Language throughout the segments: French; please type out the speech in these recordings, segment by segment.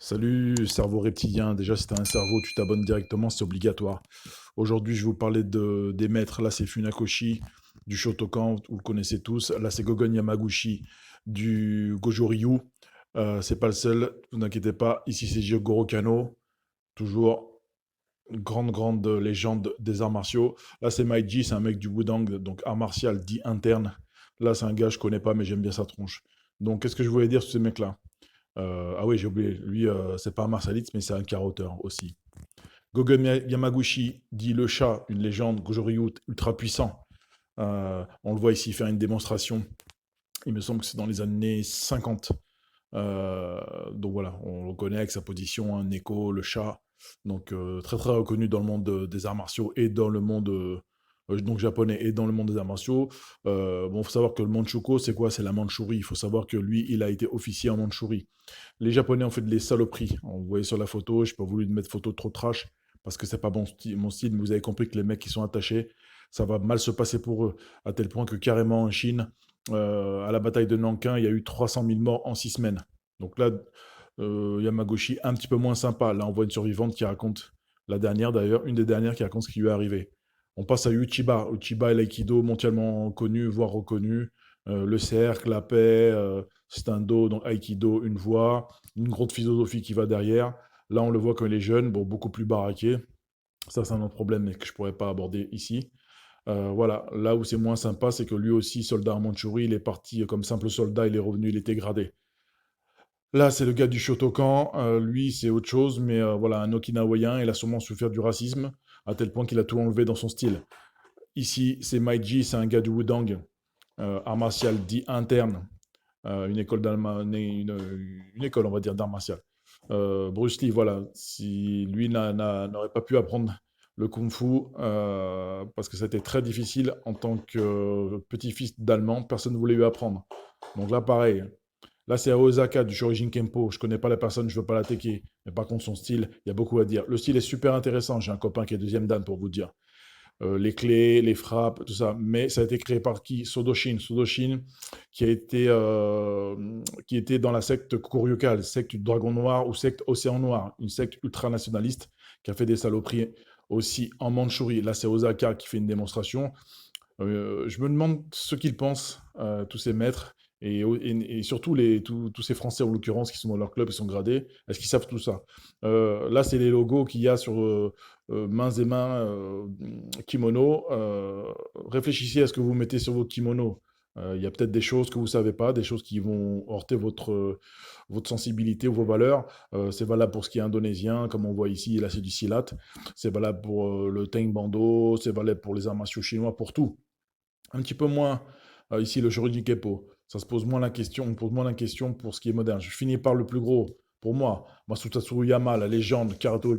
Salut, cerveau reptilien. Déjà, si t'as un cerveau, tu t'abonnes directement, c'est obligatoire. Aujourd'hui, je vais vous parler des maîtres. Là, c'est Funakoshi du Shotokan, vous le connaissez tous. Là, c'est Gogon Yamaguchi du Gojo Ryu. C'est pas le seul, vous inquiétez pas. Ici, c'est Jigoro Kano, toujours une grande légende des arts martiaux. Là, c'est Maiji, c'est un mec du Wudang, donc art martial dit interne. Là, c'est un gars, je connais pas, mais j'aime bien sa tronche. Donc, qu'est-ce que je voulais dire sur ces mecs-là? Ah oui, j'ai oublié. Lui, c'est pas un martialiste, mais c'est un carotteur aussi. Yamaguchi dit le chat, une légende, Gojo-Ryu ultra puissant. On le voit ici faire une démonstration. Il me semble que c'est dans les années 50. Donc voilà, on le connaît avec sa position, un Neko, le chat. Donc très reconnu dans le monde des arts martiaux et dans le monde donc japonais et dans le monde des arts martiaux. Bon, faut savoir que le Manchukuo, c'est quoi? C'est la Mandchourie. Il faut savoir que lui, il a été officier en Mandchourie. Les Japonais ont fait des saloperies. Vous voyez sur la photo, je n'ai pas voulu mettre photo trop trash parce que c'est pas mon style, mais vous avez compris que les mecs qui sont attachés, ça va mal se passer pour eux. À tel point que carrément en Chine, à la bataille de Nankin, il y a eu 300 000 morts en 6 semaines. Donc là, Yamaguchi, un petit peu moins sympa. Là, on voit une survivante qui raconte, la dernière d'ailleurs, une des dernières qui raconte ce qui lui est arrivé. On passe à Uchiba. Uchiba est l'aïkido mondialement connu, voire reconnu. Le cercle, la paix, c'est un do, donc Aikido, une voix, une grande philosophie qui va derrière. Là, on le voit quand il est jeune, bon, beaucoup plus baraqué. Ça, c'est un autre problème mais que je ne pourrais pas aborder ici. Voilà, là où c'est moins sympa, c'est que lui aussi, soldat en Mandchourie, il est parti comme simple soldat, il est revenu, il était gradé. Là, c'est le gars du Shotokan, lui, c'est autre chose, mais voilà, un Okinawayen, il a sûrement souffert du racisme, à tel point qu'il a tout enlevé dans son style. Ici, c'est Maiji, c'est un gars du Wudang, art martial dit interne, une école une école, on va dire, d'art martial. Bruce Lee, voilà, si lui n'aurait pas pu apprendre le kung-fu, parce que c'était très difficile en tant que petit-fils d'Allemand, personne ne voulait lui apprendre. Donc là, pareil. Là, c'est à Osaka du Shorijin Kempo. Je connais pas la personne, je veux pas l'attaquer. Mais par contre, son style, il y a beaucoup à dire. Le style est super intéressant. J'ai un copain qui est deuxième dan pour vous dire. Les clés, les frappes, tout ça. Mais ça a été créé par qui? Sodoshin. Sodoshin, qui était dans la secte Kuryoka, secte du Dragon Noir ou secte Océan Noir, une secte ultranationaliste qui a fait des saloperies aussi en Mandchourie. Là, c'est Osaka qui fait une démonstration. Je me demande ce qu'ils pensent, tous ces maîtres, et surtout tous ces Français en l'occurrence qui sont dans leur club et sont gradés, est-ce qu'ils savent tout ça? Là, c'est les logos qu'il y a sur mains et mains, kimono. Réfléchissez à ce que vous mettez sur vos kimonos. Il y a peut-être des choses que vous ne savez pas, des choses qui vont heurter votre sensibilité ou vos valeurs. C'est valable pour ce qui est indonésien, comme on voit ici, là c'est du silat. C'est valable pour le taekwondo, c'est valable pour les arts martiaux chinois, pour tout. Un petit peu moins ici le Shorin Keppo. Ça se pose moins la question, on pose moins la question pour ce qui est moderne. Je finis par le plus gros. Pour moi, Masutatsuru Yama, la légende, Karato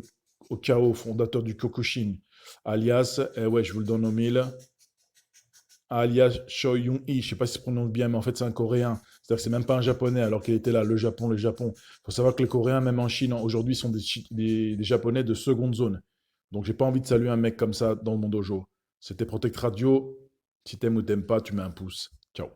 Okao, fondateur du Kyokushin, alias, ouais, je vous le donne au mille, alias Choi Yun-hee, je sais pas si ça se prononce bien, mais en fait c'est un Coréen. C'est-à-dire que c'est même pas un Japonais, alors qu'il était là, le Japon, le Japon. Il faut savoir que les Coréens, même en Chine, aujourd'hui, sont des Japonais de seconde zone. Donc j'ai pas envie de saluer un mec comme ça dans mon dojo. C'était Protect Radio. Si t'aimes ou t'aimes pas, tu mets un pouce. Ciao.